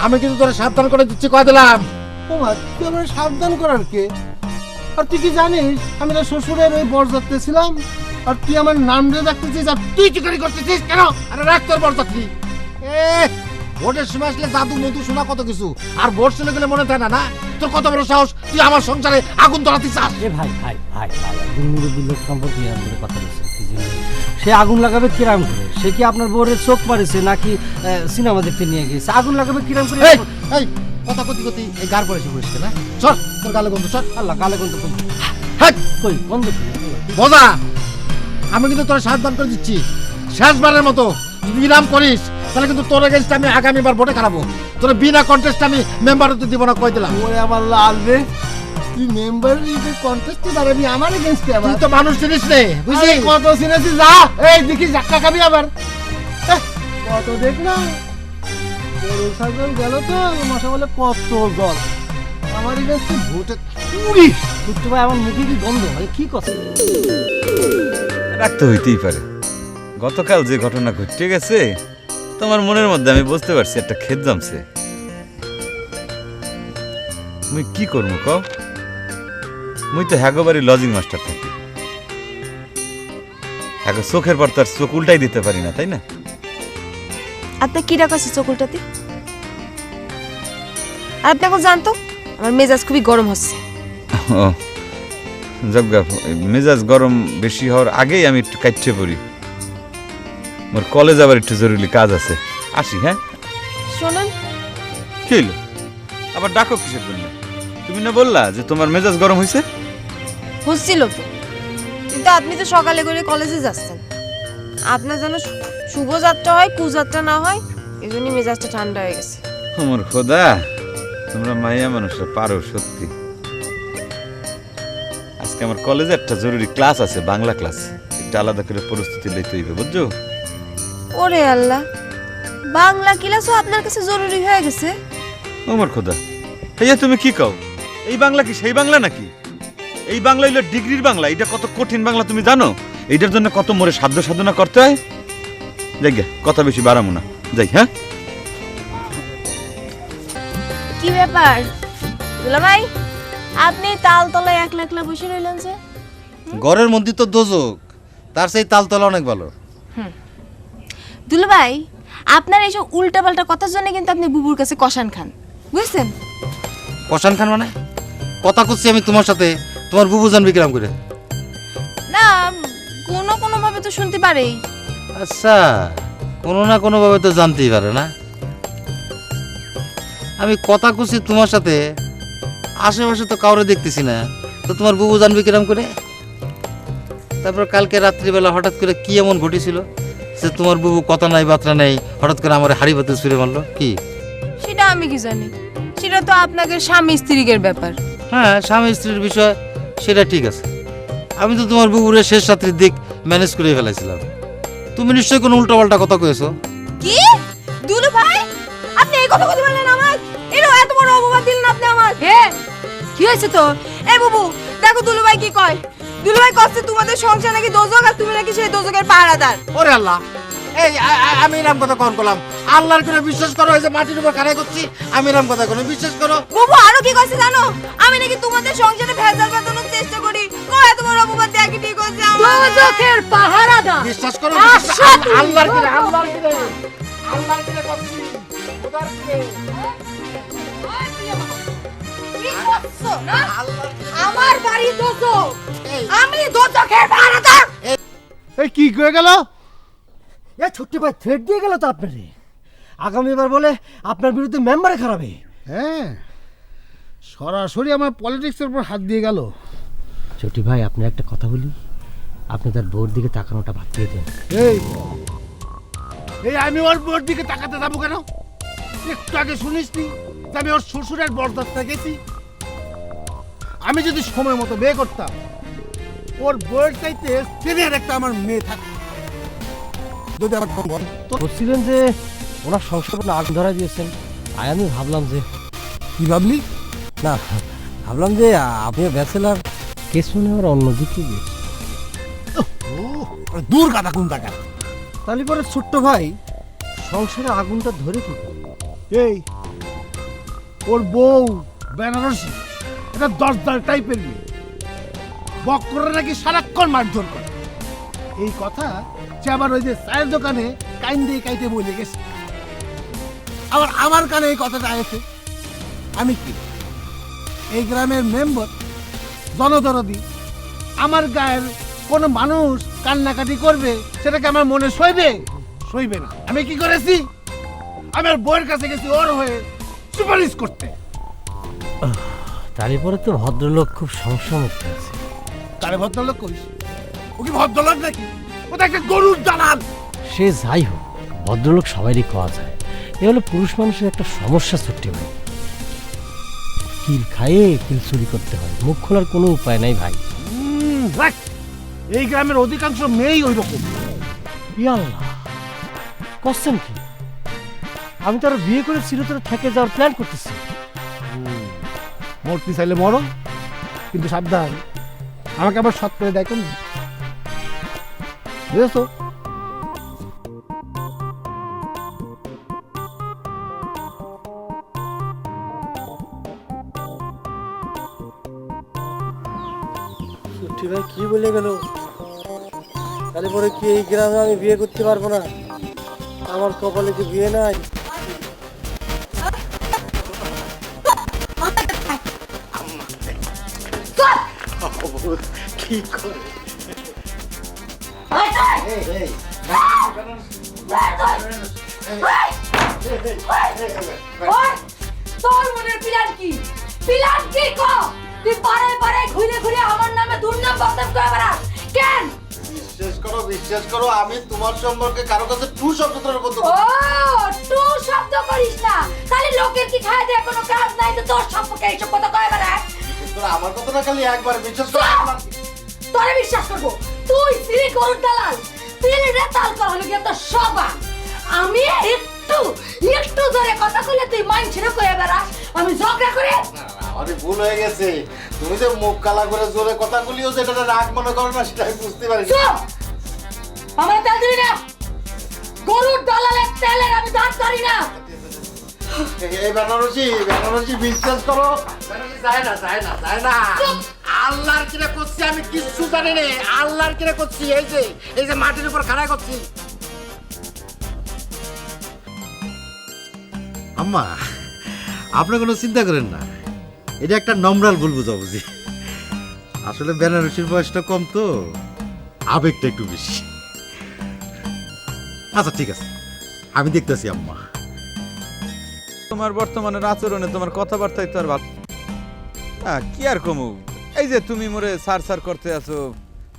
আমি কিন্তু তোরা সাবধান করে দিচ্ছি, কয় দিলাম। ও মা, তুই আমার সাবধান করার কে? আর তুই কি জানিস আমি না শ্বশুরের ওই বরযাত্রী ছিলাম, আর তুই আমার নাম ধরে ডাকতেছিস, আর তুই চিকারি করতেছিস কেন? আরে রাখ তোর বরযাত্রী। ভোটের সময় আসলে জাদু মধু শোনা কত কিছু, আর ভোট চলে গেলে মনে থাকে না। না তোর কত বড় সাহস, তুই আমার সংসারে আগুন ধরাতে চাস? এ ভাই ভাই ভাই ভাই, একজন মুরব্বী লোক সম্পর্কে এরকম করে কথা বলছে, কি জানি। সে আগুন লাগাবে কিরাম করে? সে কি আপনার বউরের চোখ মারিছে নাকি সিনেমা দেখতে নিয়ে গিয়েছে? আগুন লাগাবে কিরাম করে? এই এই কথা কতি কতি এই গার পরে বসে না, চল তোর গালে গন্ধ, চল। আল্লাহ গালে গন্ধ বন্ধ। হাট কই বন্ধ করি। বোঝা, আমি কিন্তু তোরা সাবধান করে দিচ্ছি, শেষবারের মতো যদি বিরাম করিস তাহলে কিন্তু তোর এগেইনস্ট আমি আগামীবার ভোটে খারাপো। তোর বিনা কন্টেস্ট আমি মেম্বার হতে দিব না, কই দিলাম। ওরে আমার লাল রে, তুই মেম্বার কন্টেস্টে দাঁড়াবি আমার এগেইনস্টে? আবার তুই তো মানুষ চিনিস নে, বুঝলি? কত চিনেছিস, যা এই দেখি জাক্কা খাবি আবার। কত দেখ না, গরু ছাগল গেল তো মশা বলে কত জল আমার এগেইনস্টে ভোটে। উড়ি ছোট্ট ভাই, আমার মুখে কি গন্ধ হয়? কি কথা? রাখতে হইতেই পারে। গতকাল যে ঘটনা ঘটে গেছে, তোমার মনের মধ্যে আমি বুঝতে পারছি একটা খেদ জমছে। মুই কি করবো কও? মুই তো হ্যাগোবাড়ি লজিং মাস্টার থাকি, হ্যাগো চোখের পর তার চোখ উল্টাই দিতে পারি না, তাই না? আপনার কি ডাকাছে চকুলটাতে? আর আপনি এখন জানতো আমার মেজাজ খুবই গরম হচ্ছে। ও যজ্ঞা, মেজাজ গরম বেশি হওয়ার আগেই আমি একটু কাটতে পড়ি, মোর কলেজ আবার একটু জরুরি কাজ আছে, আসি। হ্যাঁ শোনেন, কি হইলো? আবার ডাকো কিসের জন্য? তুমি না বললা যে তোমার মেজাজ গরম হয়েছে? হচ্ছিল তো, কিন্তু আপনি তো সকালে করে কলেজে যাচ্ছেন। আপনার যেন শুভ যাত্রা হয়, কুযাত্রা না হয়, এই জন্যই মেজাজটা ঠান্ডা হয়ে গেছে। আমার খোদা, তোমরা মাইয়া মানুষরা পারো সত্যি। আজকে আমার কলেজে একটা জরুরি ক্লাস আছে, বাংলা ক্লাস, একটা আলাদা করে পরিস্থিতি লইতে হইবে, বুঝছো? ওরে আল্লাহ, বাংলা ক্লাসও আপনার কাছে জরুরি হয়ে গেছে? আমার খোদা, ভাইয়া তুমি কি কও? এই বাংলা কি সেই বাংলা নাকি? এই বাংলা হইলো ডিগ্রির বাংলা, এটা কত কঠিন বাংলা তুমি জানো? এইটার জন্য কত মোরে সাধ্য সাধনা করতে হয়। যাই গে, কথা বেশি বাড়াবো না, যাই। হ্যাঁ, কি ব্যাপার দুলা ভাই, আপনি তালতলায় একলা একলা বসে রইলেন যে? ঘরের মন্দির তো দোজক, তার সেই তালতলা অনেক ভালো। দুলা ভাই, আপনার এইসব উল্টাপাল্টা কথার জন্য কিন্তু আপনি বুবুর কাছে কষান খান, বুঝছেন? কষান খান মানে কথা করছি আমি তোমার সাথে, তোমার বুবু জানবি কিরাম করে? না, কোনো ভাবে তো শুনতে পারেই। আচ্ছা, কোনো না কোনো ভাবে তো জানতেই পারে না। আমি কথা করছি তোমার সাথে, আশেপাশে তো কাউরে দেখতেছি না, তো তোমার বুবু জানবি কিরাম করে? তারপর কালকে রাত্রিবেলা হঠাৎ করে কি এমন ঘটেছিল যে তোমার বুবু কথা নাই বার্তা নেই, হঠাৎ করে আমার হাড়ি বাতি ছুঁড়ে মারলো? কি সেটা আমি কি জানি, সেটা তো আপনাদের স্বামী স্ত্রীর ব্যাপার। হ্যাঁ, স্বামী স্ত্রীর বিষয়, সেটা ঠিক আছে। আমি তো তোমার বুবুরে শেষ রাত্রির দিক ম্যানেজ করে ফেলাইছিলাম। তুমি নিশ্চয়ই কোনো উল্টাপাল্টা কথা কয়েছো। কি দুলু ভাই, আপনি এই কথা বললেন আমার? এর এত বড় অপবাদ দিলেন আপনি আমার? কি হয়েছে তো? এই বুবু দেখো দুলু ভাই কি কয়। দুলু ভাই কষ্ট তোমাদের সংসার নাকি দোজক, আর তুমি নাকি সেই দোজকের পাহারাদার। ওরে আল্লাহ, এই আমি এরকম কথা কখন করলাম? আল্লাহর করে বিশ্বাস করো, এই যে মাটির উপর খাড়াই করছি, আমি এরকম কথা কোনো বিশ্বাস করো? বুবু আরো কি কইছে জানো? আমি নাকি তোমাদের সংসারে ভেজাল বাঁধানোর চেষ্টা করি। কয় এত বড় অপবাদ দেয়া কি ঠিক হচ্ছে আমার? দোজখের পাহারাদার বিশ্বাস করো, আল্লাহর করে করছি, খোদার করে। কি করছো না? আমার বাড়ি দোজখ, আমি দোজখের পাহারাদার। এই কি হয়ে গেল? এ ছোট্ট ভাই থ্রেট দিয়ে গেল তো আপনারে, আগামীবার বলে আপনার বিরুদ্ধে মেম্বারে খারাপে। হ্যাঁ, সরাসরি আমার পলিটিক্সের উপর হাত দিয়ে গেল। ছোটি ভাই, আপনি একটা কথা বলি, আপনি তার বউর দিকে তাকানোটা বাদ দিয়ে দেন। এই এই আমি ওর বোর দিকে তাকাতে যাবো কেন? একটু আগে শুনিসনি যে আমি ওর শ্বশুরের বরদাস্তা গেছি? আমি যদি সময় মতো বিয়ে করতাম, ওর বউয়ের চাইতে সিনিয়র একটা আমার মেয়ে থাকতো। যদি আমার তো বলছিলেন যে ওনার সংসার আপনি আগুন ধরা দিয়েছেন, আর আমি ভাবলাম যে কি ভাবলি? না, ভাবলাম যে আপনিও ব্যাচেলার, কেস মনে আমার অন্যদিকে গিয়েছে। দূর কাটা কোন টাকা? তাহলে পরে ছোট্ট ভাই সংসারে আগুনটা ধরে কি করে? এই ওর বউ বেনারসি, এটা 10 টাইপের মেয়ে, বক করে নাকি সারাক্ষণ মারধর করে। এই কথা সে আবার ওই যে চায়ের দোকানে কাইন দিয়ে কাইতে বলে গেছে। আবার আমার কানে এই কথাটা আসে। আমি কি এই গ্রামের মেম্বার, জনদরদি? আমার গায়ের কোনো মানুষ কান্নাকাটি করবে, সেটাকে আমার মনে সইবে? সইবে না। আমি কি করেছি? আমার বউয়ের কাছে গেছি ওর হয়ে সুপারিশ করতে। তারপরে তো ভদ্রলোক খুব সমস্যা মুক্ত আছে। তারে ভদ্রলোক করিস? ও কি ভদ্রলোক নাকি? ও তো একটা গরুর দালাল। সে যাই হোক, ভদ্রলোক সবাইরই খাওয়া যায়, এ হলো পুরুষ মানুষের একটা সমস্যা। ছোট্ট ভাই, কিল খাইয়ে কিল চুরি করতে হয়, মুখ খোলার কোনো উপায় নাই ভাই। রাখ, এই গ্রামের অধিকাংশ মেয়েই ওই রকম। ইয়াল্লাহ, করছেন কি? আমি তো আরো বিয়ে করে চিরতরে থেকে যাওয়ার প্ল্যান করতেছি। মরতে চাইলে মরো, কিন্তু সাবধান, আমাকে আবার সৎ করে দেখুন, বুঝেছো? ছোট্ট ভাই কি বলে গেল? তাহলে পরে কি এই গ্রামে আমি বিয়ে করতে পারবো না? আমার কপালে কি বিয়ে নাই? কি করে? তোর মনের প্ল্যান কি? প্ল্যান কি কো? তুই পারে পারে ঘুরে ঘুরে আমার নামে দুর্নাম বদনাম করে বেড়াস কেন? বিশ্বাস করো, আমি তোমার সম্পর্কে কারো কাছে টু শব্দটার বলতে। ও টু শব্দ করিস না, তাহলে লোকের কি খায় দেয় কোনো কাজ নাই তো তোর সম্পর্কে এইসব কথা কয় বেড়াস? আমার কথাটা খালি একবার বিশ্বাস করো। তোরে বিশ্বাস করবো? তুই সিরি গরুর দালাল, সিরি রেতাল করা হলো গিয়ে তোর সবা। আমি একটু একটু ধরে কথা কইলে তুই মাইন্ড কয়ে বেড়াস, আমি ঝগড়া করে। আমারই ভুল হয়ে গেছে। তুমি যে মুখ কালা করে জোরে কথা বলিও, যেটা রাগ মনে করো না, সেটা আমি বুঝতে পারি। আমার তেল দিবি না, গরুর দালালের তেলের আমি দাঁত ধরি না। এই বেনারসি বিশ্বাস করো, বেনারসি যায় না। আল্লাহর কিরে করছি, আমি কিচ্ছু জানি না। আল্লাহর কিরে করছি, এই যে মাটির উপর খাড়া করছি। আম্মা আপনি কোনো চিন্তা করেন না, এটা একটা নম্রাল ভুল বুঝাবুঝি। আসলে বেনারসির বয়সটা কম তো, আবেগটা একটু বেশি। আচ্ছা ঠিক আছে, আমি দেখতেছি আম্মা। তোমার বর্তমানের আচরণে তোমার কথাবার্তায় তো আর ভালো হ্যাঁ কি আর কমু, এই যে তুমি মোরে সার সার করতে আছো,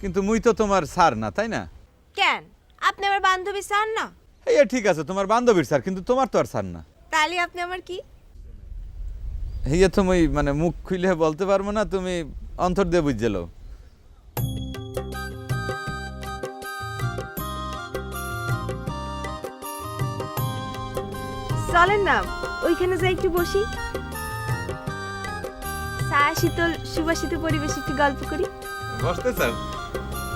কিন্তু মুই তো তোমার সার না, তাই না? কেন আপনি আমার বান্ধবী স্যার না? এই ঠিক আছে, তোমার বান্ধবীর স্যার, কিন্তু তোমার তো আর স্যার না। তাহলে আপনি আমার কি? এই তো মুই মানে মুখ খুলে বলতে পারবো না, তুমি অন্তর দিয়ে বুঝলো। চলেন না ওইখানে যাই একটু বসি, ছায়া শীতল সুবাসিত পরিবেশে একটু গল্প করি। বসতে চাও?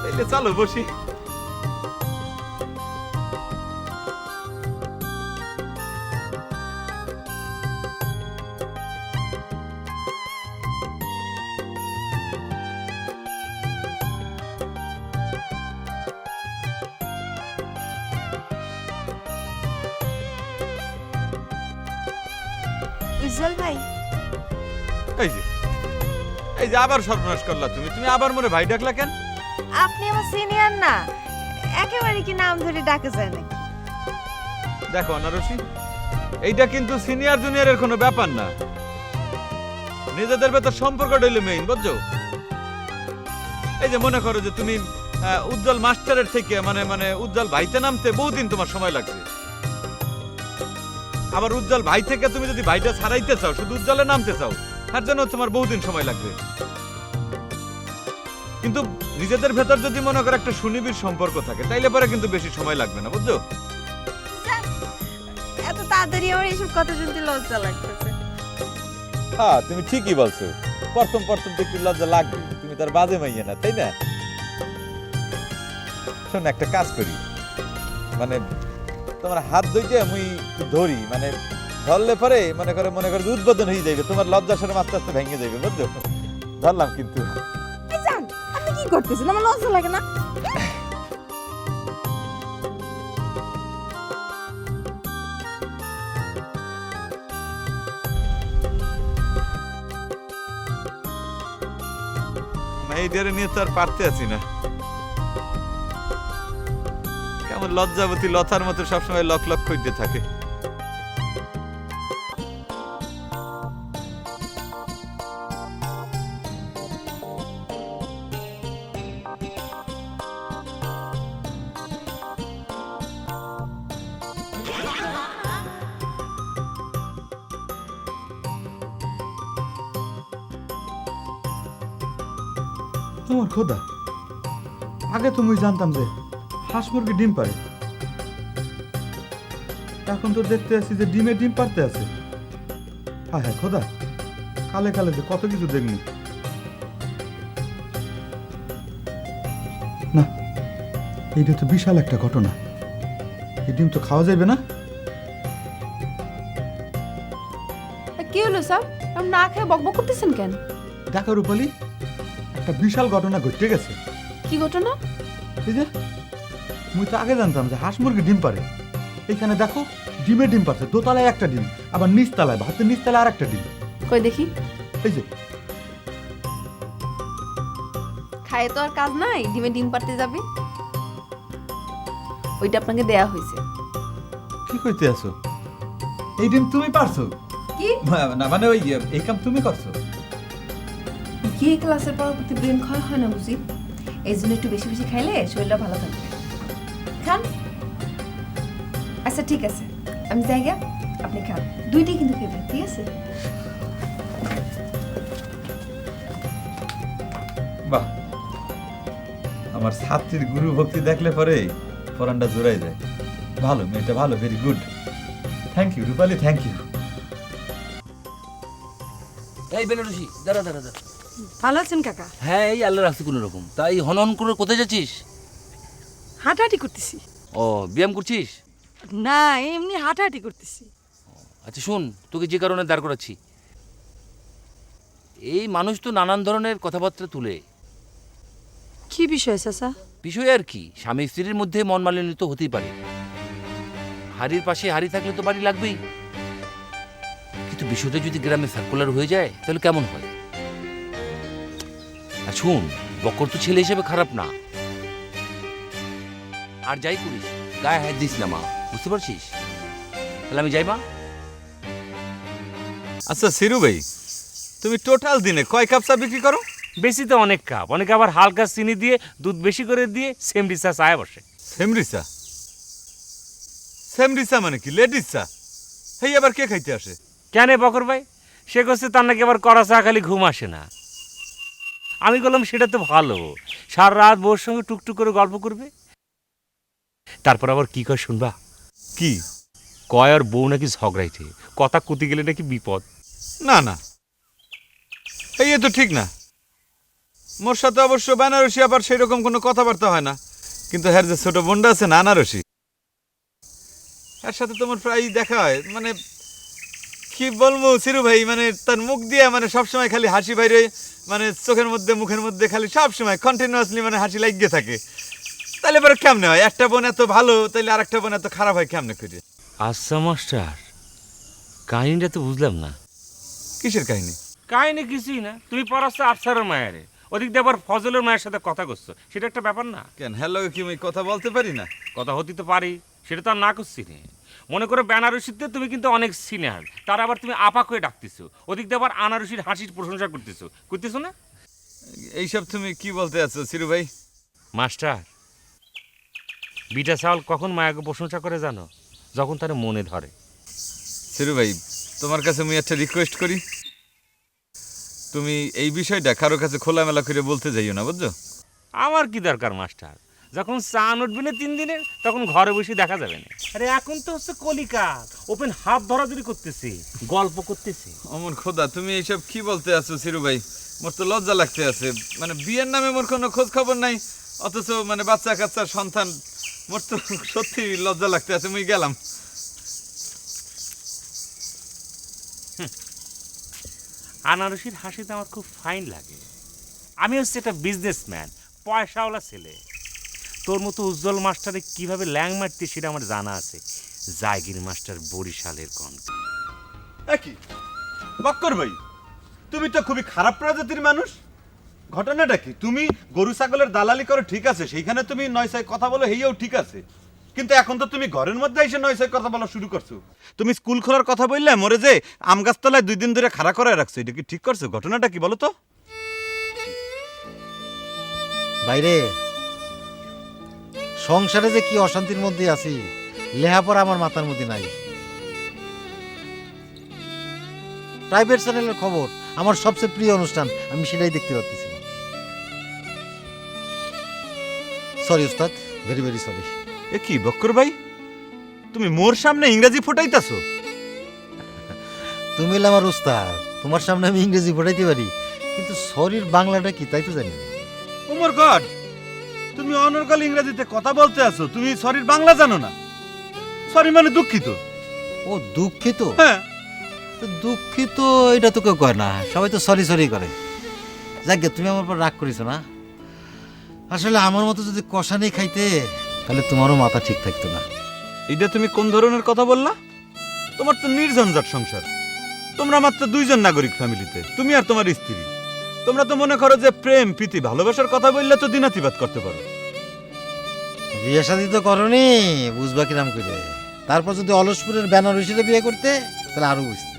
তাইলে চলো বসি। উজ্জ্বল ভাই, এই যে আবার সর্বনাশ করলা তুমি, তুমি আবার মোরে ভাই ডাকলা কেন? আপনি আমার সিনিয়র না, একেবারে কি নাম ধরে ডাকে যায় নাকি? দেখো অনারসি, এইটা কিন্তু সিনিয়র জুনিয়রের কোনো ব্যাপার না, নিজেদের ভেতর সম্পর্কটা হইলো মেইন, বুঝছো? এই যে মনে করো যে তুমি উজ্জ্বল মাস্টারের থেকে মানে উজ্জ্বল ভাইতে নামতে বহুদিন তোমার সময় লাগছে, আবার উজ্জ্বল ভাই থেকে তুমি যদি ভাইটা ছাড়াইতে চাও, শুধু উজ্জ্বলে নামতে চাও, তার জন্য তোমার বহুদিন সময় লাগবে। কিন্তু নিজেদের ভেতর যদি মনে করো একটা সুনিবিড় সম্পর্ক থাকে, তাইলে পরে কিন্তু বেশি সময় লাগবে না, বুঝছো? এত তাড়াতাড়ি আমার এইসব কথা শুনতে লজ্জা লাগতেছে। হ্যাঁ তুমি ঠিকই বলছো, প্রথম প্রথম তো একটু লজ্জা লাগবে, তুমি তার বাজে মাইয়া না, তাই না? শোন একটা কাজ করি, মানে তোমার হাত ধইতে আমি একটু ধরি, মানে ধরলে পরে মনে করে যে উদ্বোধন হয়ে যাবে, তোমার লজ্জা সরম আস্তে আস্তে ভেঙে যাবে, বুঝছো? ধরলাম কিন্তু। জান আপনি কি করতেছেন? আমার লজ্জা লাগে না? এইটারে নিয়ে তো আর পারতে আছি না, কেমন লজ্জাবতী লতার মতো সবসময় লক লক করতে থাকে। তোমার খোদা, আগে তো মুই জানতাম যে হাঁস মুরগি ডিম পারে, এখন তো দেখতে আছি যে ডিমে ডিম পারতে আছে। হ্যাঁ হ্যাঁ খোদা, কালে কালে যে কত কিছু দেখনি। না, এইটা তো বিশাল একটা ঘটনা, এই ডিম তো খাওয়া যাবে না। কি হলো স্যার, আপনি না খেয়ে বকবক করতেছেন কেন? দেখো রূপালী, একটা বিশাল ঘটনা ঘটে গেছে। কি ঘটনা? এই যে মুই তো আগে জানতাম যে হাঁস মুরগি ডিম পারে, এইখানে দেখো ডিমে ডিম পারছে, দোতলায় একটা ডিম, আবার নিচতলায় ভাতের নিচতলায় আর একটা ডিম। কই দেখি। এই যে খায়ে তো আর কাজ নাই, ডিমে ডিম পারতে যাবে। ওইটা আপনাকে দেয়া হয়েছে। কি কইতে আছো? এই ডিম তুমি পারছো? কি না মানে ওই এই কাম তুমি করছো? গিয়ে ক্লাসের পরবর্তী ব্রেন ক্ষয় হয় না বুঝি, এই জন্য একটু বেশি বেশি খাইলে শরীরটা ভালো থাকবে। খান। আচ্ছা ঠিক আছে, আমি যাই গা, আপনি খান, দুইটাই কিন্তু খেবেন, ঠিক আছে? বাহ, আমার ছাত্রীর গুরু ভক্তি দেখলে পরে পরানটা জোড়াই যায়। ভালো মেয়েটা, ভালো, very good. Thank you Rupali, thank you. এই বেনারসি, দাঁড়া দাঁড়া দাঁড়া। ভালো আছেন কাকা? হ্যাঁ এই আল্লাহ রাখছি কোনো রকম। তাই হনন করে কোথায় যাচ্ছিস? হাঁটাহাঁটি করতেছি। ও ব্যায়াম করছিস? না, এমনি হাঁটাহাঁটি করতেছি। আচ্ছা শোন, তোকে যে কারণে দাঁড় করাচ্ছি, এই মানুষ তো নানান ধরনের কথাবার্তা তুলে। কি বিষয় চাচা? বিষয় আর কি, স্বামী স্ত্রীর মধ্যে মন মালিন্য তো হতেই পারে। হাড়ির পাশে হাড়ি থাকলে তো বাড়ি লাগবেই। বিষয়টা যদি গ্রামে সার্কুলার হয়ে যায় তাহলে কেমন হয়? আর শুন, বকর তো ছেলে হিসেবে খারাপ না। আর যাই করিস গায়ে হাত দিস না মা, বুঝতে পারছিস? তাহলে আমি যাই মা। আচ্ছা সিরু ভাই, তুমি টোটাল দিনে কয় কাপ চা বিক্রি করো? বেশি তো অনেক কাপ, অনেকে আবার হালকা চিনি দিয়ে দুধ বেশি করে দিয়ে সেমরি চা চায় বসে। সেমরিচা? সেমরিচা মানে কি? লেডিস চা? হেই আবার কে খাইতে আসে? কেন বকর ভাই? সে করছে তার নাকি আবার কড়া চা খালি ঘুম আসে না। আমি বললাম সেটা তো ভালো, সারা রাত বউর সঙ্গে টুকটুক করে গল্প করবে। তারপর আবার কি কয় শুনবা? কি কয় আর বউ নাকি ঝগড়াইছে, কথা কুতি গেলে নাকি বিপদ। না না, এই তো ঠিক না। মোর সাথে অবশ্য বেনারসি আবার সেই রকম কোনো কথাবার্তা হয় না, কিন্তু হ্যার যে ছোট বোনটা আছে না আনারসি, এর সাথে তোমার প্রায় দেখা হয়। মানে কি বলবো সিরু ভাই, মানে তার মুখ দিয়ে মানে সবসময় খালি হাসি বাইরে, মানে চোখের মধ্যে মুখের মধ্যে খালি সবসময় কন্টিনিউয়াসলি মানে হাসি লাগিয়ে থাকে। তাহলে এবার কেমনে হয়? একটা বোন এত ভালো, তাইলে আর একটা বোন এত খারাপ হয় কেমনে করে? আচ্ছা মাস্টার, কাহিনীটা তো বুঝলাম না। কিসের কাহিনী? কাহিনী কিছুই না, তুমি পড়াচ্ছ আফসারের মায়ের, ওদিক দিয়ে আবার ফজলের মায়ের সাথে কথা করছো, সেটা একটা ব্যাপার না? কেন হ্যালো কি আমি কথা বলতে পারি না? কথা হতে তো পারি, সেটা তো আর না করছি না। মনে করো বেনারসিতে তুমি কিন্তু অনেক সিনিয়র, তার আবার তুমি আপা করে ডাকতেছো, ওদিক দিয়ে আবার আনারসির হাসির প্রশংসা করতেছো না? এইসব তুমি কি বলতে আছো সিরু ভাই? মাস্টার, বিটা চাউল কখন মায়াকে প্রশংসা করে জানো? যখন তার মনে ধরে। সিরু ভাই, তোমার কাছে আমি একটা রিকোয়েস্ট করি, তুমি এই বিষয়টা কারো কাছে খোলামেলা করে বলতে যাইও না, বুঝছো? আমার কি দরকার মাস্টার, যখন চান উঠবে না 3 দিনের তখন ঘরে বসে দেখা যাবে না। আরে এখন তো হচ্ছে কলিকাল, ওপেন হাত ধরাধরি করতেছি, গল্প করতেছি। অমন খোদা, তুমি এইসব কি বলতে আছো সিরু ভাই? মোর তো লজ্জা লাগতে আছে। মানে বিয়ের নামে মোর কোনো খোঁজ খবর নাই, অথচ মানে বাচ্চা কাচ্চার সন্তান, মোর তো সত্যি লজ্জা লাগতে আছে। মুই গেলাম। আনারসির হাসিতে আমার খুব ফাইন লাগে। আমি হচ্ছে একটা বিজনেসম্যান, পয়সাওয়ালা ছেলে। তোর মতো উজ্জ্বল মাস্টারে কিভাবে ল্যাং মারতে সেটা আমার জানা আছে। জায়গির মাস্টার বরিশালের কন। একই বক্কর ভাই, তুমি তো খুবই খারাপ প্রজাতির মানুষ। ঘটনাটা কি? তুমি গরু ছাগলের দালালি করো ঠিক আছে, সেইখানে তুমি নয়সায় কথা বলো, হেইও ঠিক আছে, কিন্তু এখন তো তুমি ঘরের মধ্যে এসে নয়সায় কথা বলা শুরু করছো। তুমি স্কুল খোলার কথা বললে মরে যে আম গাছতলায় 2 দিন ধরে খাড়া করে রাখছো, এটা কি ঠিক করছো? ঘটনাটা কি বলো তো? বাইরে সংসারে যে কি অশান্তির মধ্যে আছি, লেহাপড়া আমার মাথার মধ্যে নাই। প্রাইভেট চ্যানেলের খবর আমার সবচেয়ে প্রিয় অনুষ্ঠান, আমি সেটাই দেখতে পাচ্ছি না। সরি উস্তাদ, ভেরি ভেরি সরি। এ কি বক্কর ভাই, তুমি মোর সামনে ইংরেজি ফোটাইতাছো? তুমি হলে আমার উস্তাদ, তোমার সামনে আমি ইংরেজি পড়াইতে পারি, কিন্তু সরির বাংলাটা কি তাই তো জানি না। ও মোর গড, তুমি অনর্গল ইংরেজিতে কথা বলতে আছো, তুমি সরির বাংলা জানো না? সরি মানে দুঃখিত। ও দুঃখিত? হ্যাঁ। তো দুঃখিত এটা তো কেউ কয় না, সবাই তো সরি সরি করে। যাক, তুমি আমার উপর রাগ করিস না। আসলে আমার মতো যদি কষানি খাইতে, তাহলে তোমারও মাথা ঠিক থাকতো না। এটা তুমি কোন ধরনের কথা বললা? তোমার তো নির্ঝঞ্ঝাট সংসার, তোমরা মাত্র 2 জন নাগরিক ফ্যামিলিতে, তুমি আর তোমার স্ত্রী। তোমরা তো মনে করো যে প্রেম প্রীতি ভালোবাসার কথা বললে তো দিনাতিবাদ করতে পারো। বিয়ে শাদী তো করনি, বুঝবা কিরাম করে। তারপর যদি অলসপুরের বেনারসিরে বিয়ে করতে, তাহলে আরো বুঝতে।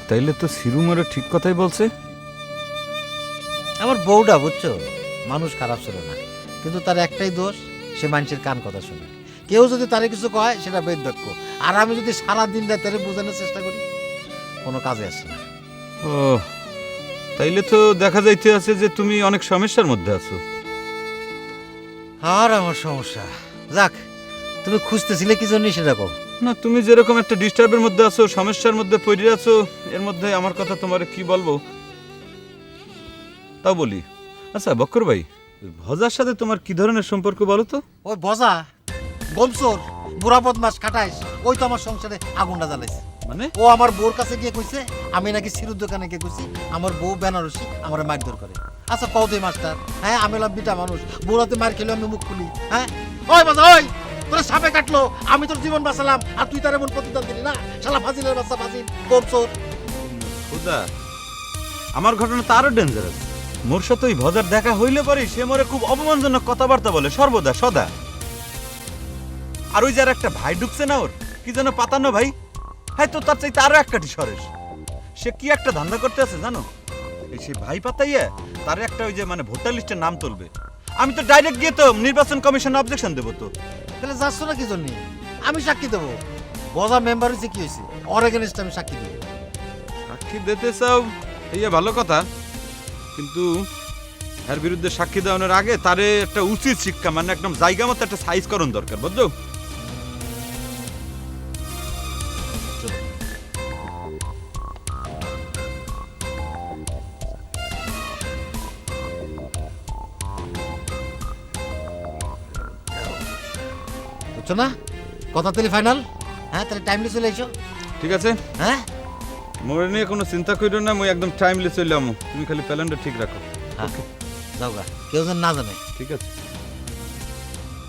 তাইলে তো সিরুমারও ঠিক কথাই বলছে। আমার বউটা বুঝছো, মানুষ খারাপ ছিল না, কিন্তু তার একটাই দোষ, সে মানুষের কান কথা শুনে। কেউ যদি তারে কিছু কয় সেটা বেদক্ষ, আর আমি যদি সারা দিন রাত তারে বোঝানোর চেষ্টা করি, কোনো কাজে আসে না। ও, তাইলে তো দেখা যাইতে আছে যে তুমি অনেক সমস্যার মধ্যে আছো। আর আমার সমস্যা, যাক, তুমি খুঁজতেছিলে কি জন্য সেটা কও। না, তুমি যেরকম একটা ডিস্টার্বের মধ্যে আছো, সমস্যার মধ্যে পড়ে আছো, এর মধ্যে আমার কথা তোমার কি বলবো তাও বলি। আচ্ছা বক্কর ভাই, ভজার সাথে তোমার কি ধরনের সম্পর্ক বলো তো? ওই বজা গোমসোর বুড়া বদমাস খাটাইস, ওই তো আমার সংসারে আগুনটা জ্বালাইছে। মানে ও আমার বউর কাছে গিয়ে কইছে আমি নাকি সিরুর দোকানে গিয়ে কইছি আমার বউ বেনারসি আমার মারধর করে। আচ্ছা কও দে মাস্টার, হ্যাঁ আমি হলাম বিটা মানুষ, বউরাতে মার খেলে আমি মুখ খুলি? হ্যাঁ ওই বাজা, ওই তোর সাপে কাটলো, আমি তোর জীবন বাঁচালাম, আর তুই তার এমন প্রতিদান দিলি না? শালা ফাজিলের বাচ্চা ফাজিল, কমচোর। খুদা আমার ঘটনা তো আরো ডেঞ্জারাস। মোর সাথে ওই ভজার দেখা হইলে পরে সে মরে খুব অপমানজনক কথাবার্তা বলে সর্বদা সদা। আর ওই যার একটা ভাই ঢুকছে না, ওর কি যেন পাতানো ভাই, হ্যাঁ তো তার চাইতে আরো একটি সরেস। সে কি একটা ধান্দা করতে আছে জানো? এই সে ভাই পাতাইয়া তার একটা ওই যে মানে ভোটার লিস্টের নাম তুলবে। আমি তো ডাইরেক্ট গিয়ে তো নির্বাচন কমিশনে অবজেকশন দেবো। তো তাহলে যাচ্ছ না কি জন্য? আমি সাক্ষী দেবো। বজা মেম্বার হয়েছে, কি হয়েছে? ওর এগেনস্টে আমি সাক্ষী দেবো। সাক্ষী দিতে চাও এই ভালো কথা, কিন্তু এর বিরুদ্ধে সাক্ষী দেওয়ানোর আগে তারে একটা উচিত শিক্ষা, মানে একদম জায়গা মতো একটা সাইজ করণ দরকার, বুঝছো? বুঝছো না কথা? তাহলে ফাইনাল? হ্যাঁ, তাহলে টাইমলি চলে এসো। ঠিক আছে, হ্যাঁ মোরে নিয়ে কোনো চিন্তা করিও না, মই একদম টাইমলি চলে আমো। তুমি খালি প্ল্যানটা ঠিক রাখো। হ্যাঁ, যাও গা, কেউ যেন না জানে। ঠিক আছে।